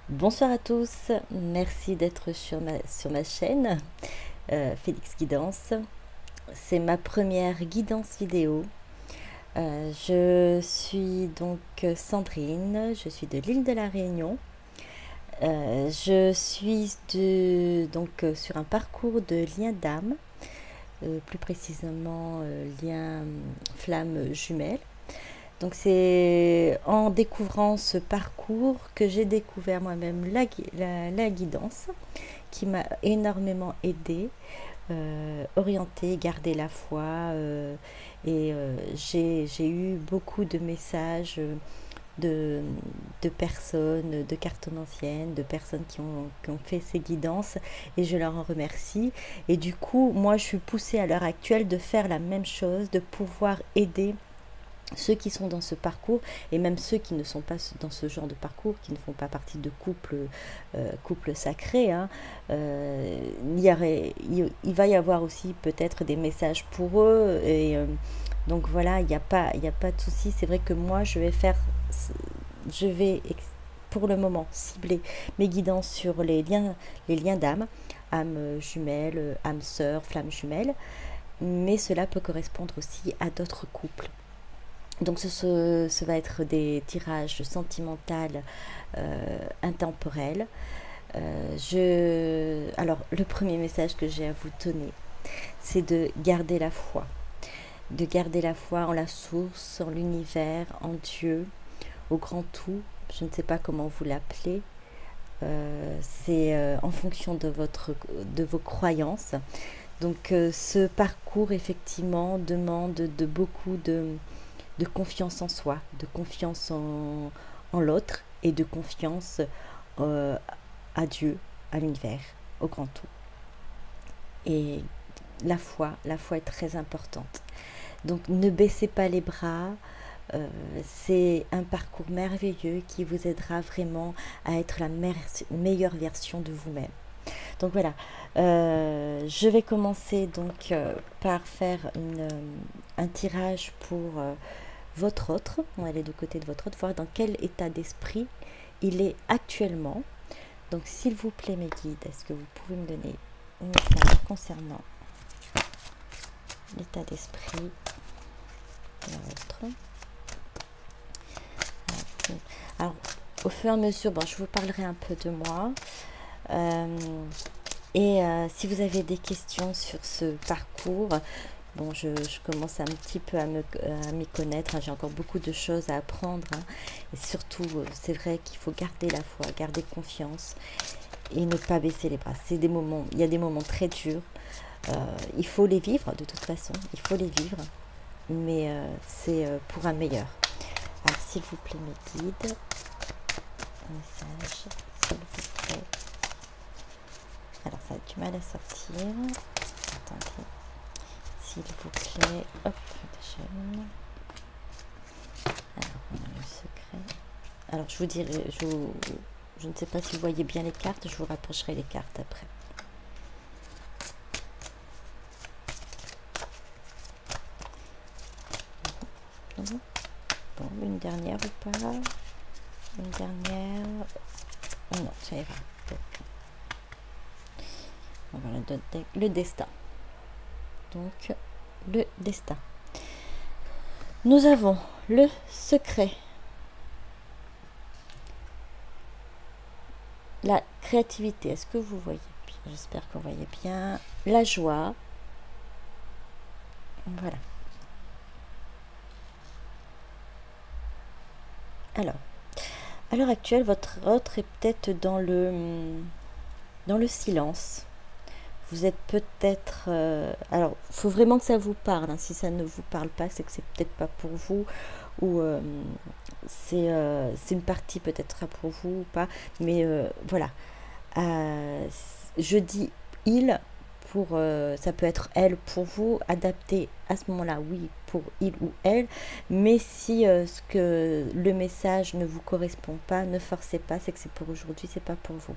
Bonsoir à tous, merci d'être sur ma chaîne Félix Guidance. C'est ma première guidance vidéo. Je suis donc Sandrine, je suis de l'île de la Réunion. Je suis sur un parcours de lien d'âme, plus précisément lien flamme jumelle. Donc c'est en découvrant ce parcours que j'ai découvert moi-même la guidance qui m'a énormément aidée, orientée, gardé la foi j'ai eu beaucoup de messages de, de personnes, de cartomanciennes, de personnes qui ont fait ces guidances et je leur en remercie. Et du coup, moi je suis poussée à l'heure actuelle de faire la même chose, de pouvoir aider ceux qui sont dans ce parcours et même ceux qui ne sont pas dans ce genre de parcours, qui ne font pas partie de couples sacrés, hein, il va y avoir aussi peut-être des messages pour eux donc voilà, il n'y a pas de souci. C'est vrai que moi je vais pour le moment cibler mes guidances sur les liens d'âme, âme jumelle, âme sœur, flamme jumelle, mais cela peut correspondre aussi à d'autres couples. Donc ce va être des tirages sentimentaux intemporels. Alors le premier message que j'ai à vous donner, c'est de garder la foi. De garder la foi en la source, en l'univers, en Dieu, au grand tout. Je ne sais pas comment vous l'appelez. C'est en fonction de vos croyances. Donc ce parcours effectivement demande beaucoup de confiance en soi, de confiance en l'autre et de confiance euh, à Dieu, à l'univers, au grand tout. Et la foi est très importante. Donc ne baissez pas les bras. C'est un parcours merveilleux qui vous aidera vraiment à être la meilleure version de vous-même. Donc voilà, je vais commencer par faire un tirage pour votre autre. On va aller du côté de votre autre, voir dans quel état d'esprit il est actuellement. Donc s'il vous plaît mes guides, est-ce que vous pouvez me donner un message concernant l'état d'esprit de l'autre? Alors au fur et à mesure, bon, je vous parlerai un peu de moi. Si vous avez des questions sur ce parcours, bon, je commence un petit peu à m'y connaître, hein. J'ai encore beaucoup de choses à apprendre, hein. Et surtout, c'est vrai qu'il faut garder la foi, garder confiance et ne pas baisser les bras. Il y a des moments très durs. Il faut les vivre de toute façon, il faut les vivre, mais c'est pour un meilleur. Alors, s'il vous plaît, mes guides, un message, s'il vous plaît. Alors, ça a du mal à sortir. Attendez. S'il vous plaît. Hop, déjà une. Alors, on a le secret. Alors, je vous dirai, je ne sais pas si vous voyez bien les cartes, je vous rapprocherai les cartes après. Bon, une dernière ou pas? Une dernière. Non, ça ira. On va le destin. Donc, le destin. Nous avons le secret, la créativité. Est-ce que vous voyez bien? J'espère que vous voyez bien. La joie. Voilà. Alors, à l'heure actuelle, votre autre est peut-être dans le silence. Vous êtes peut-être... alors, il faut vraiment que ça vous parle, hein. Si ça ne vous parle pas, c'est que c'est peut-être pas pour vous. Ou c'est une partie peut-être pour vous ou pas. Mais voilà. Je dis il pour... ça peut être elle pour vous. Adapté à ce moment-là, oui, pour il ou elle. Mais si le message ne vous correspond pas, ne forcez pas. C'est que c'est pour aujourd'hui, c'est pas pour vous.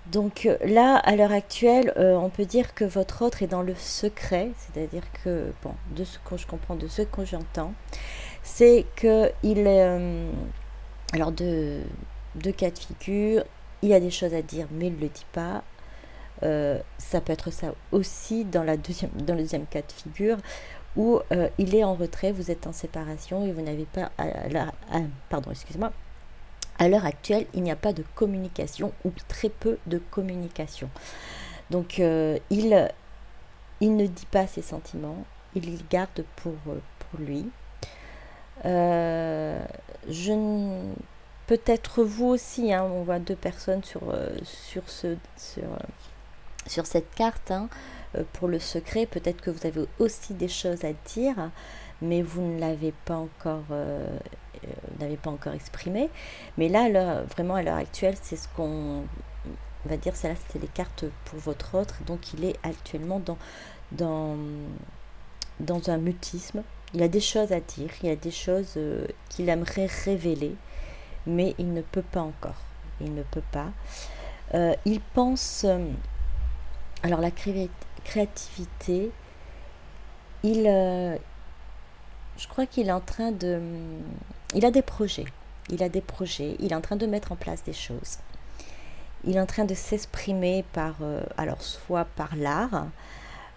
Donc là, à l'heure actuelle, on peut dire que votre autre est dans le secret, c'est-à-dire que, bon, de ce que je comprends, de ce que j'entends, c'est qu'il est... alors, deux cas de figure. Il y a des choses à dire, mais il ne le dit pas. Ça peut être ça aussi dans le deuxième cas de figure, où il est en retrait, vous êtes en séparation et vous n'avez pas, pardon, excusez-moi, à l'heure actuelle, il n'y a pas de communication ou très peu de communication. Donc, il ne dit pas ses sentiments, il les garde pour lui. Peut-être vous aussi, hein, on voit deux personnes sur cette carte, hein, pour le secret. Peut-être que vous avez aussi des choses à dire, mais vous ne l'avez pas encore, exprimé. Mais là, vraiment à l'heure actuelle, c'est ce qu'on va dire. Celle-là, c'était les cartes pour votre autre. Donc, il est actuellement dans un mutisme. Il a des choses à dire, il y a des choses qu'il aimerait révéler, mais il ne peut pas encore. Il ne peut pas. Il pense... alors la créativité, je crois qu'il est en train de... Il a des projets. Il est en train de mettre en place des choses. Il est en train de s'exprimer alors soit par l'art,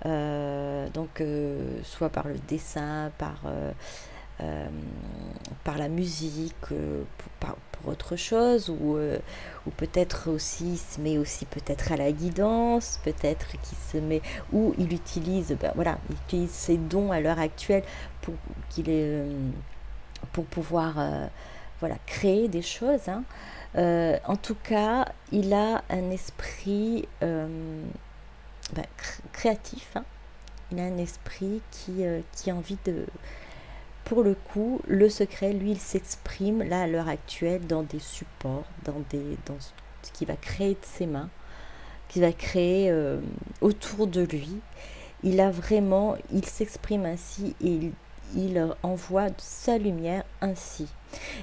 donc soit par le dessin, par la musique, pour autre chose, ou peut-être aussi il se met aussi peut-être à la guidance, peut-être qu'il se met, ou il utilise, il utilise ses dons à l'heure actuelle pour pouvoir créer des choses, hein. En tout cas, il a un esprit créatif, hein. Il a un esprit qui a envie de... Pour le coup, le secret, lui, il s'exprime là à l'heure actuelle dans des supports, dans ce qu'il va créer de ses mains, qu'il va créer autour de lui. Il s'exprime ainsi et il envoie sa lumière ainsi.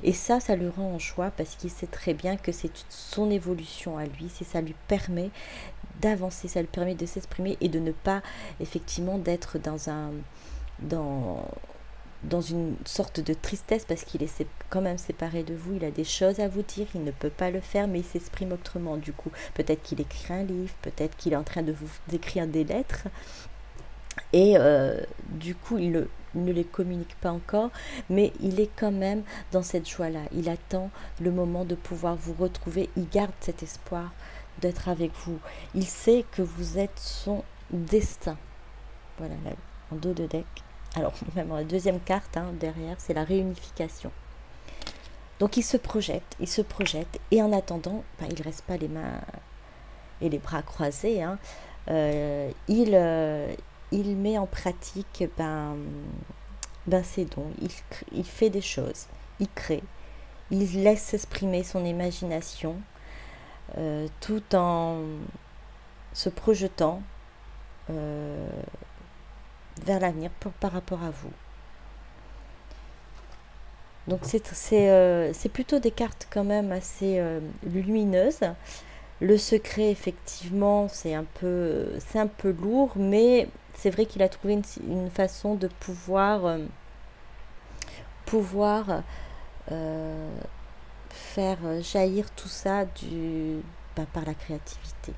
Et ça lui rend en joie parce qu'il sait très bien que c'est son évolution à lui, ça lui permet d'avancer, ça lui permet de s'exprimer et de ne pas effectivement d'être dans une sorte de tristesse parce qu'il est quand même séparé de vous, il a des choses à vous dire, il ne peut pas le faire, mais il s'exprime autrement. Du coup, peut-être qu'il écrit un livre, peut-être qu'il est en train de vous écrire des lettres, et du coup, il ne les communique pas encore, mais il est quand même dans cette joie-là. Il attend le moment de pouvoir vous retrouver, il garde cet espoir d'être avec vous. Il sait que vous êtes son destin. Voilà, là, en dos de deck. Alors, même la deuxième carte, hein, derrière, c'est la réunification. Donc, il se projette, et en attendant, il ne reste pas les mains et les bras croisés, hein. Il met en pratique ses dons, il fait des choses, il crée, il laisse s'exprimer son imagination, tout en se projetant vers l'avenir par rapport à vous. Donc c'est plutôt des cartes quand même assez lumineuses. Le secret, effectivement, c'est un peu lourd, mais c'est vrai qu'il a trouvé une façon de pouvoir faire jaillir tout ça par la créativité.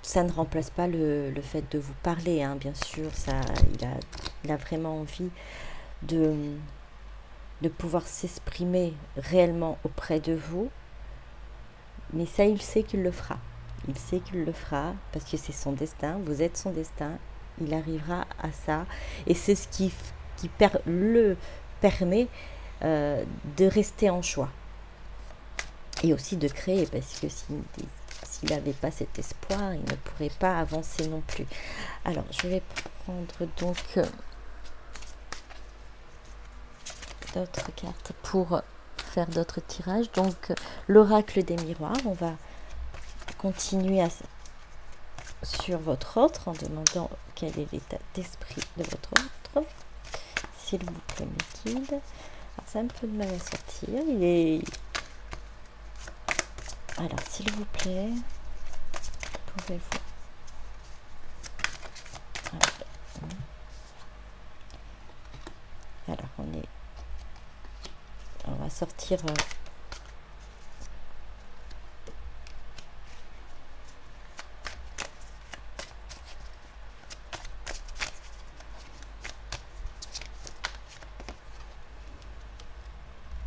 Ça ne remplace pas le fait de vous parler, hein, bien sûr. Il a vraiment envie de pouvoir s'exprimer réellement auprès de vous. Mais ça, il sait qu'il le fera. Il sait qu'il le fera parce que c'est son destin. Vous êtes son destin. Il arrivera à ça. Et c'est ce qui le permet de rester en joie. Et aussi de créer, parce que s'il n'avait pas cet espoir, il ne pourrait pas avancer non plus. Alors, je vais prendre donc d'autres cartes pour faire d'autres tirages. Donc, l'oracle des miroirs, on va continuer sur votre autre en demandant quel est l'état d'esprit de votre autre. S'il vous plaît, mes guides. Alors, c'est un peu de mal à sortir. Alors, s'il vous plaît, pouvez-vous... Alors, on est sortir...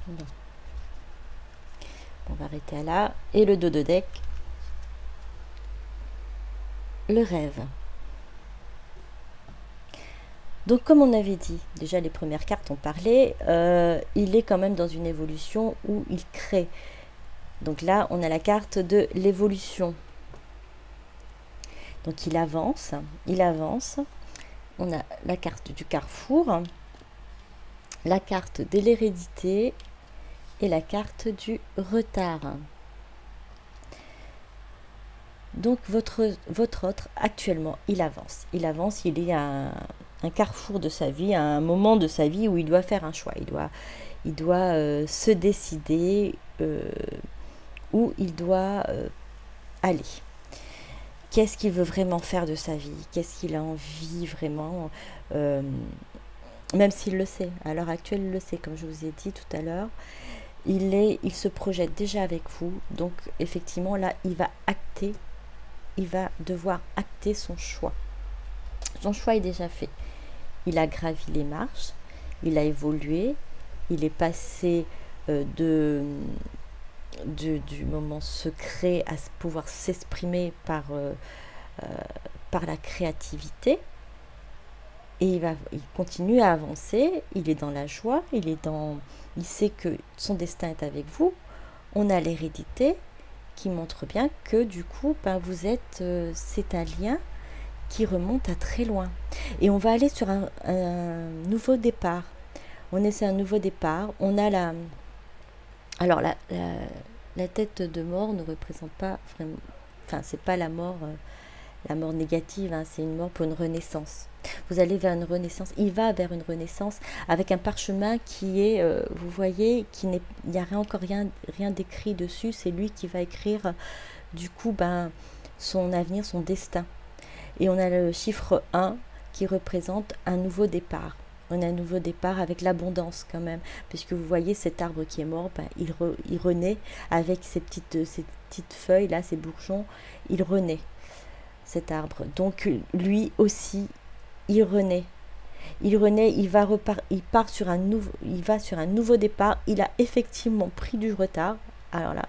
Bon. On va arrêter à là. Et le dos de deck. Le rêve. Donc comme on avait dit, déjà les premières cartes ont parlé, il est quand même dans une évolution où il crée. Donc là, on a la carte de l'évolution. Donc il avance, il avance. On a la carte du carrefour, la carte de l'hérédité et la carte du retard. Donc votre autre, actuellement, il avance, il est à un carrefour de sa vie, à un moment de sa vie où il doit faire un choix, il doit se décider où il doit aller. Qu'est-ce qu'il veut vraiment faire de sa vie? Qu'est-ce qu'il a envie vraiment, même s'il le sait, à l'heure actuelle il le sait, comme je vous ai dit tout à l'heure, il se projette déjà avec vous, donc effectivement là il va devoir acter son choix. Son choix est déjà fait. Il a gravi les marches, il a évolué, il est passé du moment secret à pouvoir s'exprimer par la créativité. Et il continue à avancer, il est dans la joie, il sait que son destin est avec vous. On a l'hérédité qui montre bien que du coup, vous êtes, c'est un lien qui remonte à très loin. Et on va aller sur un nouveau départ. On est sur un nouveau départ. On a la tête de mort ne représente pas vraiment, enfin c'est pas la mort négative, hein, c'est une mort pour une renaissance. Vous allez vers une renaissance, il va vers une renaissance avec un parchemin qui est, vous voyez, il n'y a encore rien d'écrit dessus, c'est lui qui va écrire du coup son avenir, son destin. Et on a le chiffre 1 qui représente un nouveau départ. On a un nouveau départ avec l'abondance quand même, puisque vous voyez cet arbre qui est mort, il renaît avec ces petites feuilles là, ces bourgeons, il renaît cet arbre. Donc lui aussi, il renaît. Il va sur un nouveau départ. Il a effectivement pris du retard. Alors là,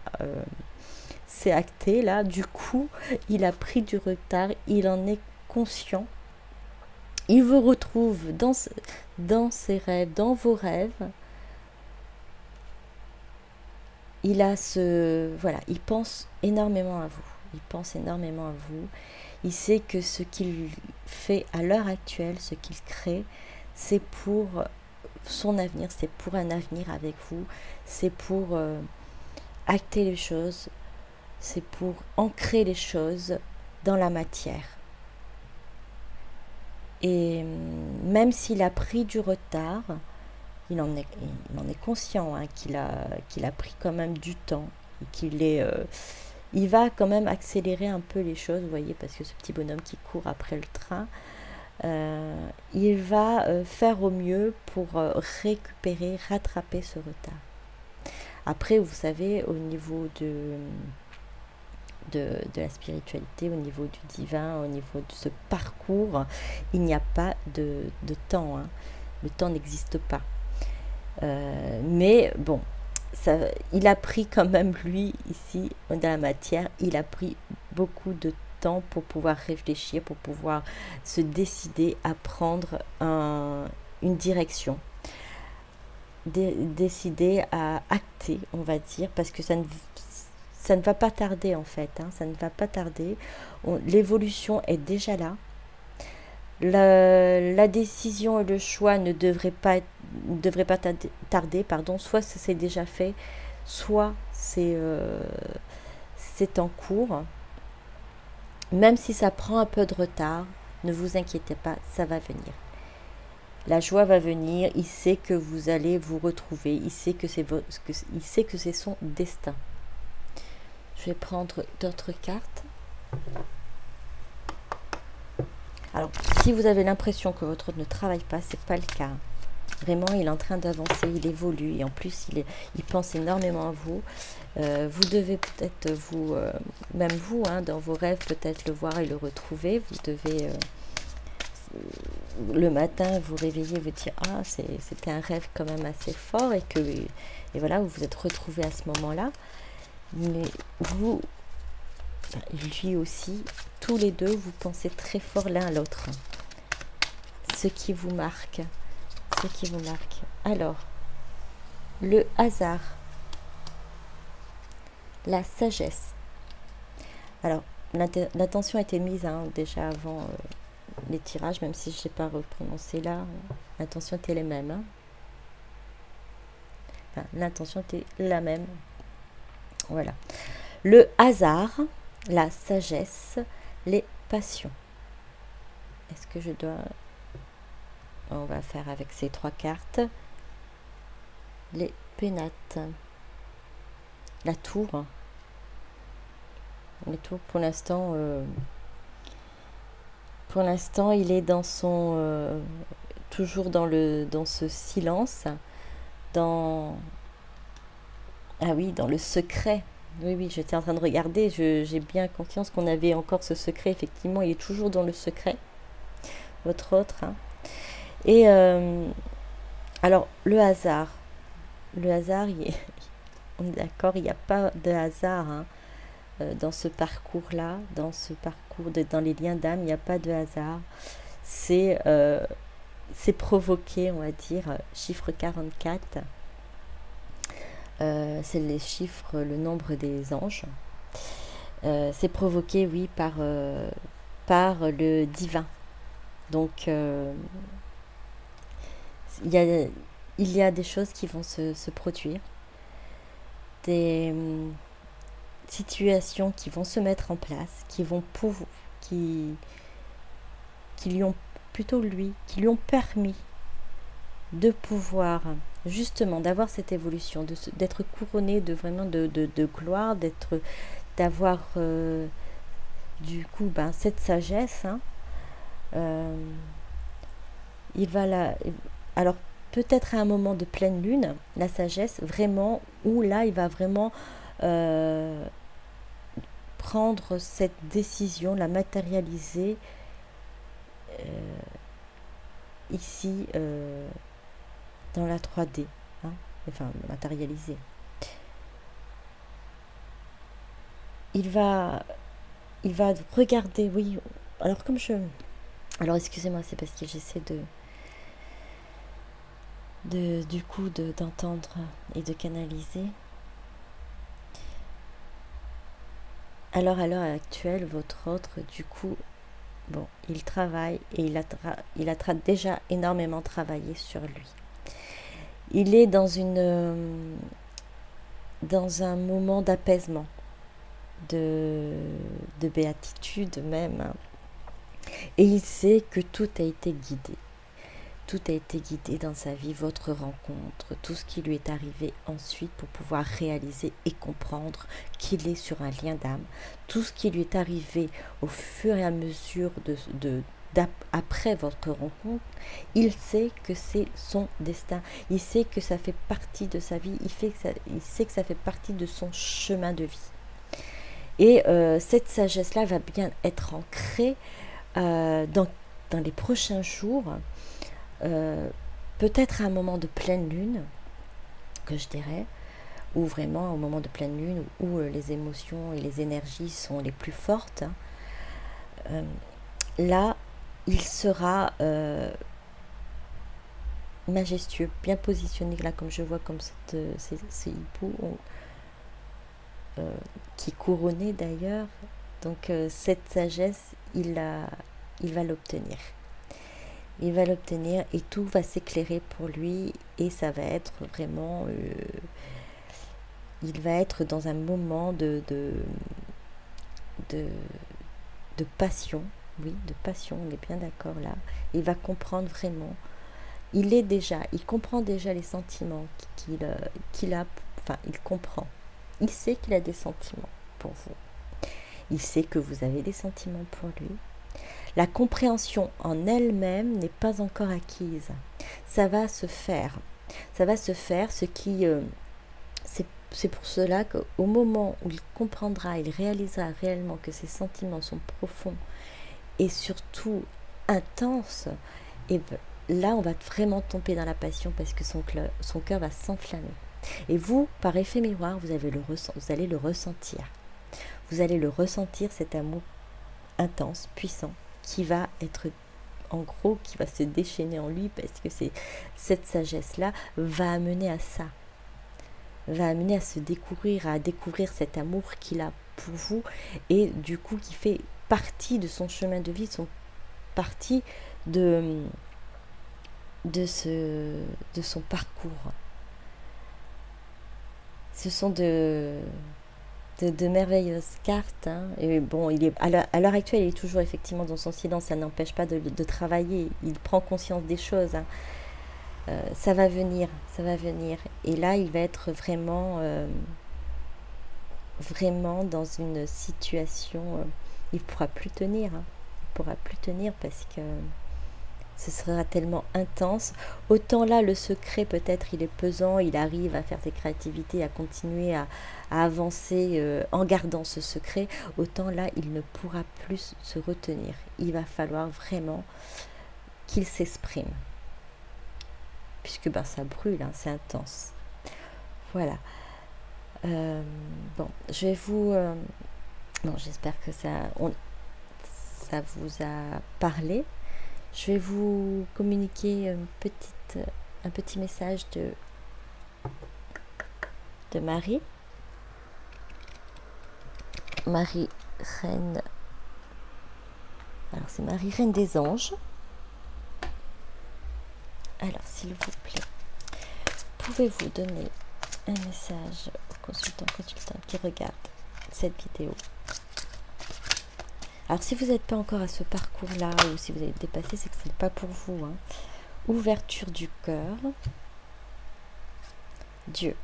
c'est acté là. Du coup, il a pris du retard. Il en est conscient. Il vous retrouve dans ses rêves, dans vos rêves. Il pense énormément à vous. Il pense énormément à vous. Il sait que ce qu'il fait à l'heure actuelle, ce qu'il crée, c'est pour son avenir, c'est pour un avenir avec vous, c'est pour acter les choses, c'est pour ancrer les choses dans la matière. Et même s'il a pris du retard, il en est conscient, hein, qu'il a pris quand même du temps, et il va quand même accélérer un peu les choses, vous voyez, parce que ce petit bonhomme qui court après le train, il va faire au mieux pour rattraper ce retard. Après, vous savez, au niveau de la spiritualité, au niveau du divin, au niveau de ce parcours, il n'y a pas de temps, hein. Le temps n'existe pas. Mais bon, il a pris quand même, lui, ici, dans la matière, il a pris beaucoup de temps pour pouvoir réfléchir, pour pouvoir se décider à prendre une direction. Décider à acter, on va dire, parce que ça ne va pas tarder en fait, hein, ça ne va pas tarder. L'évolution est déjà là. La décision et le choix ne devraient pas tarder, soit c'est déjà fait, soit c'est en cours. Même si ça prend un peu de retard, ne vous inquiétez pas, ça va venir. La joie va venir, il sait que vous allez vous retrouver, il sait que c'est son destin. Je vais prendre d'autres cartes. Alors, si vous avez l'impression que votre autre ne travaille pas, c'est pas le cas. Vraiment, il est en train d'avancer, il évolue. Et en plus, il pense énormément à vous. Vous devez peut-être, vous, même vous, hein, dans vos rêves, peut-être le voir et le retrouver. Vous devez, le matin, vous réveiller, vous dire « Ah, c'était un rêve quand même assez fort. » Et voilà, vous vous êtes retrouvés à ce moment-là. Mais vous, lui aussi, tous les deux, vous pensez très fort l'un à l'autre. Ce qui vous marque. Ce qui vous marque. Alors, le hasard. La sagesse. Alors, l'attention a été mise hein, déjà avant les tirages, même si je n'ai pas reprononcé là. L'intention était les mêmes. Hein. Enfin, l'intention était la même. Voilà. Le hasard, la sagesse, les passions. Est-ce que je dois... On va faire avec ces 3 cartes. Les pénates. La tour. La tour, pour l'instant, il est dans son... toujours dans ce silence. Ah oui, dans le secret. Oui, oui, j'étais en train de regarder. J'ai bien conscience qu'on avait encore ce secret. Effectivement, il est toujours dans le secret. Votre autre. Hein. Et alors, le hasard. Le hasard, on est d'accord, il n'y a pas de hasard hein, dans ce parcours-là. Dans ce parcours, dans les liens d'âme, il n'y a pas de hasard. C'est provoqué, on va dire, chiffre 44. C'est les chiffres, le nombre des anges. C'est provoqué, oui, par le divin. Donc, il y a des choses qui vont se produire, des situations qui vont se mettre en place, qui lui ont permis de pouvoir justement d'avoir cette évolution, d'être couronné de vraiment de gloire, d'avoir du coup cette sagesse. Hein, alors peut-être à un moment de pleine lune, la sagesse vraiment, où là il va vraiment prendre cette décision, la matérialiser ici dans la 3D, hein, enfin matérialiser. Il va regarder, oui. Alors excusez-moi, c'est parce que j'essaie d'entendre et de canaliser. Alors à l'heure actuelle, votre autre, du coup, bon, il travaille et il a déjà énormément travaillé sur lui. Il est dans un moment d'apaisement, de béatitude même, hein. Et il sait que tout a été guidé. Tout a été guidé dans sa vie, votre rencontre, tout ce qui lui est arrivé ensuite pour pouvoir réaliser et comprendre qu'il est sur un lien d'âme. Tout ce qui lui est arrivé au fur et à mesure après votre rencontre, il sait que c'est son destin. Il sait que ça fait partie de sa vie. Il sait que ça fait partie de son chemin de vie. Et cette sagesse-là va bien être ancrée dans les prochains jours. Peut-être à un moment de pleine lune, que je dirais, ou vraiment au moment de pleine lune où les émotions et les énergies sont les plus fortes, hein, là, il sera majestueux, bien positionné, là, comme je vois, comme ces hiboux qui est couronné d'ailleurs. Donc cette sagesse, il va l'obtenir. Il va l'obtenir et tout va s'éclairer pour lui et ça va être vraiment... il va être dans un moment de passion. Oui, de passion, on est bien d'accord là. Il va comprendre vraiment. Il comprend déjà les sentiments qu'il a. Enfin, il comprend. Il sait qu'il a des sentiments pour vous. Il sait que vous avez des sentiments pour lui. La compréhension en elle-même n'est pas encore acquise. Ça va se faire. Ça va se faire, ce qui... c'est pour cela qu'au moment où il comprendra, il réalisera réellement que ses sentiments sont profonds et surtout intenses, et là on va vraiment tomber dans la passion parce que son cœur va s'enflammer. Et vous, par effet miroir, vous allez le ressentir. Vous allez le ressentir, cet amour intense, puissant, qui va être, en gros, qui va se déchaîner en lui, parce que cette sagesse-là va amener à ça, va amener à se découvrir, à découvrir cet amour qu'il a pour vous, et du coup qui fait partie de son chemin de vie, partie de son parcours. Ce sont de merveilleuses cartes, hein. Et bon, il est, à l'heure actuelle, il est toujours effectivement dans son silence, ça n'empêche pas de travailler, il prend conscience des choses, hein. Ça va venir, et là il va être vraiment dans une situation, il ne pourra plus tenir, hein. Il ne pourra plus tenir parce que ce sera tellement intense. Autant là, le secret, peut-être, il est pesant, il arrive à faire ses créativités, à continuer à avancer en gardant ce secret. Autant là, il ne pourra plus se retenir. Il va falloir vraiment qu'il s'exprime. Puisque ça brûle, hein, c'est intense. Voilà. Bon, je vais vous... bon, j'espère que ça vous a parlé. Je vais vous communiquer un petit message de Marie. Marie Reine. Alors, c'est Marie Reine des Anges. Alors, s'il vous plaît, pouvez-vous donner un message au consultant qui regarde cette vidéo? Alors, si vous n'êtes pas encore à ce parcours-là, ou si vous avez dépassé, c'est que ce n'est pas pour vous, hein. Ouverture du cœur. Dieu.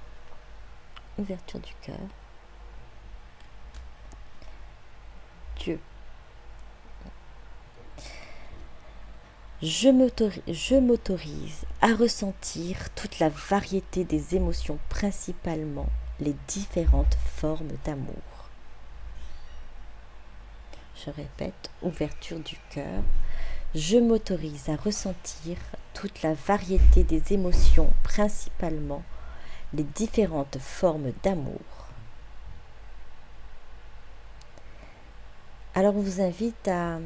Ouverture du cœur. Dieu. Je m'autorise à ressentir toute la variété des émotions, principalement les différentes formes d'amour. Je répète, ouverture du cœur. Je m'autorise à ressentir toute la variété des émotions, principalement les différentes formes d'amour. Alors on vous invite à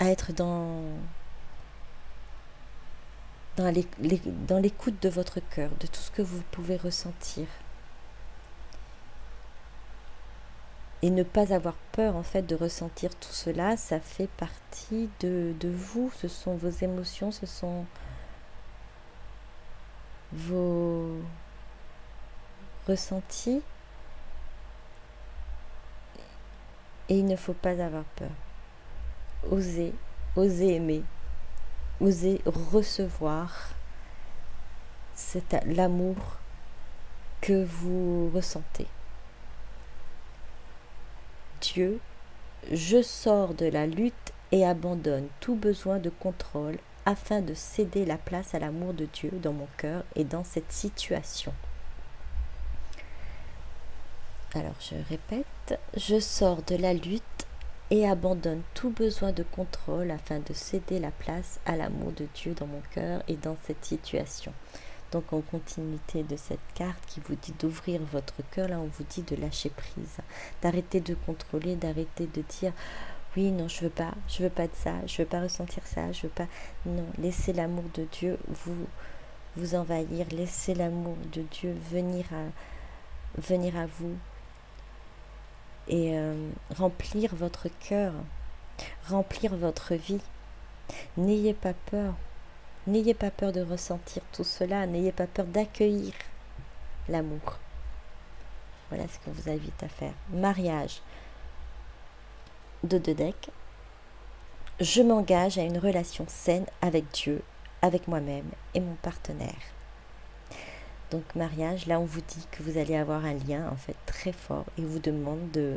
être dans l'écoute de votre cœur, de tout ce que vous pouvez ressentir. Et ne pas avoir peur, en fait, de ressentir tout cela, ça fait partie de vous. Ce sont vos émotions, ce sont vos ressentis. Et il ne faut pas avoir peur. Osez aimer, osez recevoir l'amour que vous ressentez. Dieu, je sors de la lutte et abandonne tout besoin de contrôle afin de céder la place à l'amour de Dieu dans mon cœur et dans cette situation. Alors je répète, je sors de la lutte et abandonne tout besoin de contrôle afin de céder la place à l'amour de Dieu dans mon cœur et dans cette situation. Donc en continuité de cette carte qui vous dit d'ouvrir votre cœur, là on vous dit de lâcher prise, d'arrêter de contrôler, d'arrêter de dire oui non je veux pas de ça, je veux pas ressentir ça, je veux pas, non, laissez l'amour de Dieu vous envahir, laissez l'amour de Dieu venir à vous et remplir votre cœur, remplir votre vie. N'ayez pas peur. N'ayez pas peur de ressentir tout cela. N'ayez pas peur d'accueillir l'amour. Voilà ce qu'on vous invite à faire. Mariage de 2 decks. Je m'engage à une relation saine avec Dieu, avec moi-même et mon partenaire. Donc mariage, là on vous dit que vous allez avoir un lien en fait très fort et vous demande de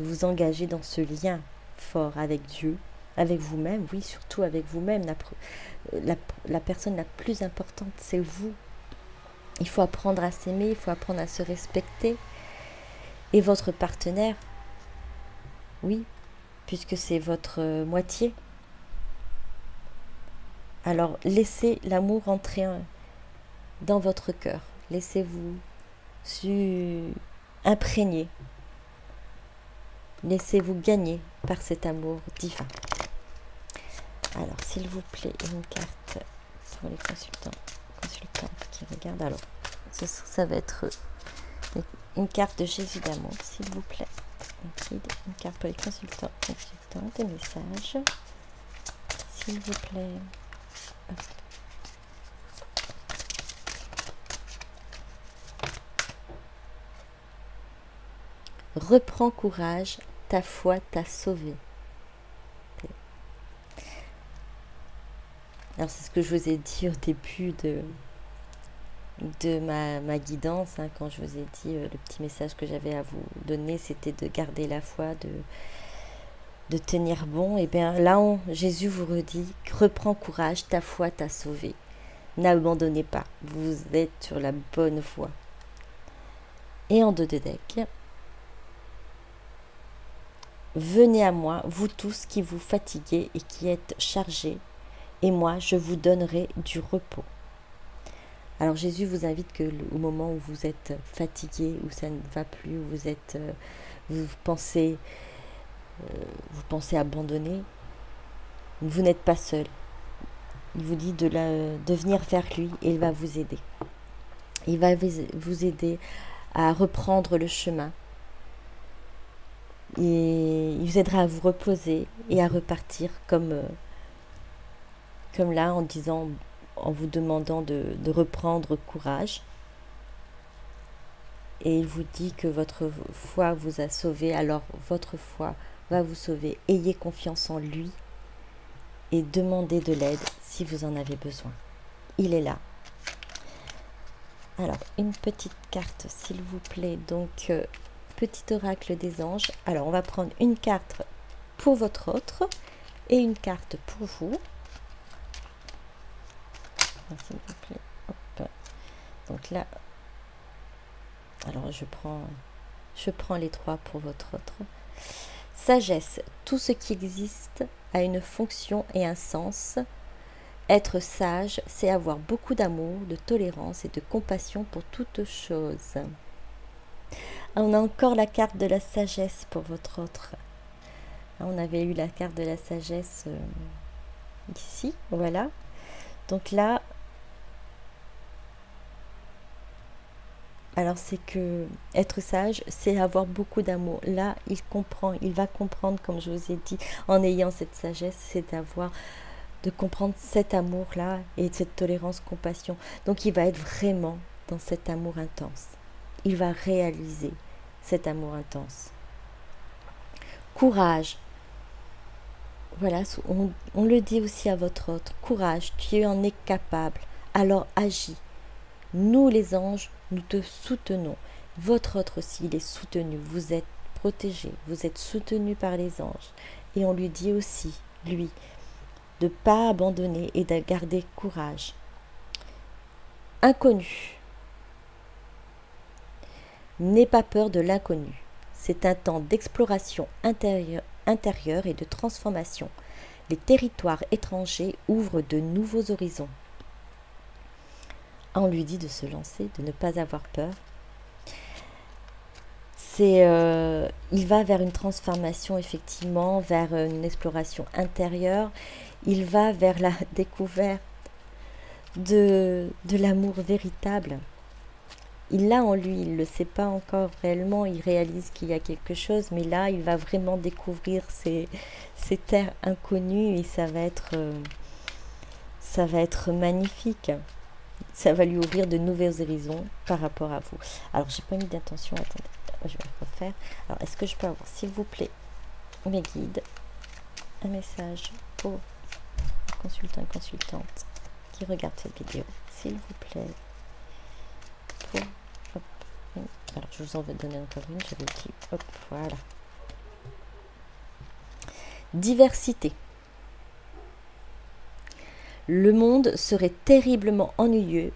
vous engager dans ce lien fort avec Dieu, avec vous-même, oui, surtout avec vous-même. La personne la plus importante, c'est vous. Il faut apprendre à s'aimer, il faut apprendre à se respecter. Et votre partenaire, oui, puisque c'est votre moitié. Alors, laissez l'amour entrer dans votre cœur. Laissez-vous imprégner. Laissez-vous gagner par cet amour divin. Alors, s'il vous plaît, une carte pour les consultantes qui regardent. Alors, ça va être une carte de Jésus d'amour, s'il vous plaît. Une carte pour les consultantes, des messages. S'il vous plaît. Hop. Reprends courage, ta foi t'a sauvé. Alors c'est ce que je vous ai dit au début de ma guidance, hein, quand je vous ai dit le petit message que j'avais à vous donner, c'était de garder la foi, de tenir bon. Et bien là, Jésus vous redit, reprends courage, ta foi t'a sauvé. N'abandonnez pas, vous êtes sur la bonne voie. Et en dos de deck, venez à moi, vous tous qui vous fatiguez et qui êtes chargés, et moi je vous donnerai du repos. Alors Jésus vous invite que au moment où vous êtes fatigué, où ça ne va plus, où vous pensez abandonner, vous n'êtes pas seul. Il vous dit de venir vers lui et il va vous aider. Il va vous aider à reprendre le chemin. Et il vous aidera à vous reposer et à repartir comme là, en vous demandant de reprendre courage. Et il vous dit que votre foi vous a sauvé, alors votre foi va vous sauver. Ayez confiance en lui et demandez de l'aide si vous en avez besoin. Il est là. Alors, une petite carte, s'il vous plaît. Donc, petit oracle des anges. Alors, on va prendre une carte pour votre autre et une carte pour vous. S'il vous plaît. Hop. Donc là, alors je prends les trois pour votre autre. Sagesse, tout ce qui existe a une fonction et un sens. Être sage, c'est avoir beaucoup d'amour, de tolérance et de compassion pour toute chose. On a encore la carte de la sagesse pour votre autre. On avait eu la carte de la sagesse ici, voilà. Donc là, alors c'est que être sage, c'est avoir beaucoup d'amour. Là, il va comprendre, comme je vous ai dit, en ayant cette sagesse, c'est de comprendre cet amour-là et cette tolérance, compassion. Donc il va être vraiment dans cet amour intense. Il va réaliser cet amour intense. Courage. Voilà, on le dit aussi à votre autre. Courage, tu en es capable. Alors agis. Nous les anges, nous te soutenons. Votre autre aussi, il est soutenu. Vous êtes protégé. Vous êtes soutenu par les anges. Et on lui dit aussi, lui, de ne pas abandonner et de garder courage. Inconnu. N'aie pas peur de l'inconnu. C'est un temps d'exploration intérieure et de transformation. Les territoires étrangers ouvrent de nouveaux horizons. On lui dit de se lancer, de ne pas avoir peur. Il va vers une transformation, effectivement, vers une exploration intérieure. Il va vers la découverte de l'amour véritable. Il l'a en lui, il ne le sait pas encore réellement, il réalise qu'il y a quelque chose, mais là, il va vraiment découvrir ces terres inconnues et ça va être magnifique. Ça va lui ouvrir de nouveaux horizons par rapport à vous. Alors, j'ai pas mis d'intention, attendez, je vais le refaire. Alors, est-ce que je peux avoir, s'il vous plaît, mes guides, un message pour un consultant et consultante qui regarde cette vidéo, s'il vous plaît, alors je vous en vais donner encore une, j'avais dit, hop, voilà. Diversité. Le monde serait terriblement ennuyeux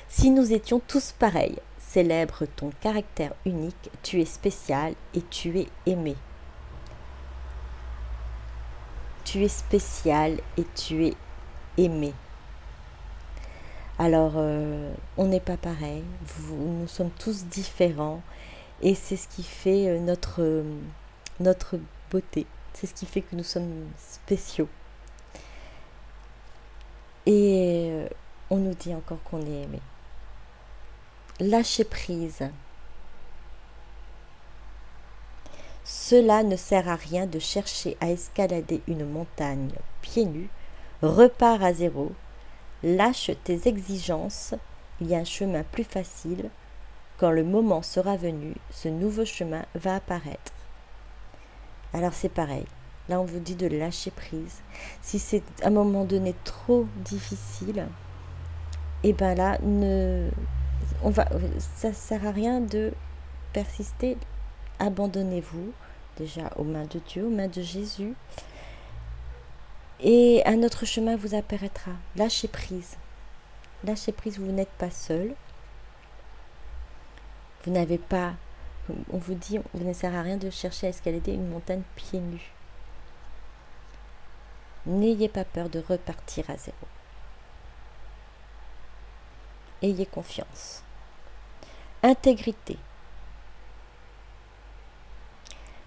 si nous étions tous pareils. Célèbre ton caractère unique, tu es spécial et tu es aimé. Tu es spécial et tu es aimé. Alors, on n'est pas pareil, nous sommes tous différents et c'est ce qui fait notre beauté, c'est ce qui fait que nous sommes spéciaux. Et on nous dit encore qu'on est aimé. Lâcher prise. Cela ne sert à rien de chercher à escalader une montagne pieds nus. Repars à zéro. Lâche tes exigences. Il y a un chemin plus facile. Quand le moment sera venu, ce nouveau chemin va apparaître. Alors c'est pareil. Là, on vous dit de lâcher prise. Si c'est à un moment donné trop difficile, et bien là, ça ne sert à rien de persister. Abandonnez-vous déjà aux mains de Dieu, aux mains de Jésus. Et un autre chemin vous apparaîtra. Lâchez prise. Lâchez prise, vous n'êtes pas seul. Vous n'avez pas... On vous dit, il ne sert à rien de chercher à escalader une montagne pieds nus. N'ayez pas peur de repartir à zéro. Ayez confiance. Intégrité.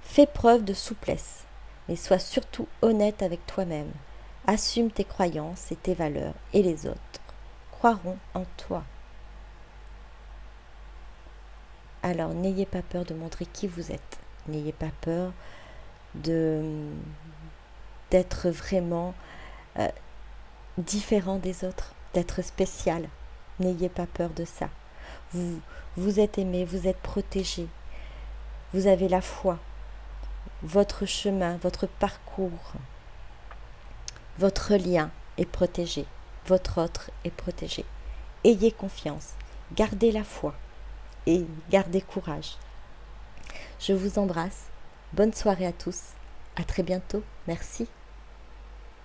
Fais preuve de souplesse, mais sois surtout honnête avec toi-même. Assume tes croyances et tes valeurs, et les autres croiront en toi. Alors, n'ayez pas peur de montrer qui vous êtes. N'ayez pas peur d'être vraiment différent des autres, d'être spécial. N'ayez pas peur de ça. Vous êtes aimé, vous êtes protégé. Vous avez la foi. Votre chemin, votre parcours, votre lien est protégé. Votre autre est protégé. Ayez confiance. Gardez la foi. Et gardez courage. Je vous embrasse. Bonne soirée à tous. À très bientôt. Merci.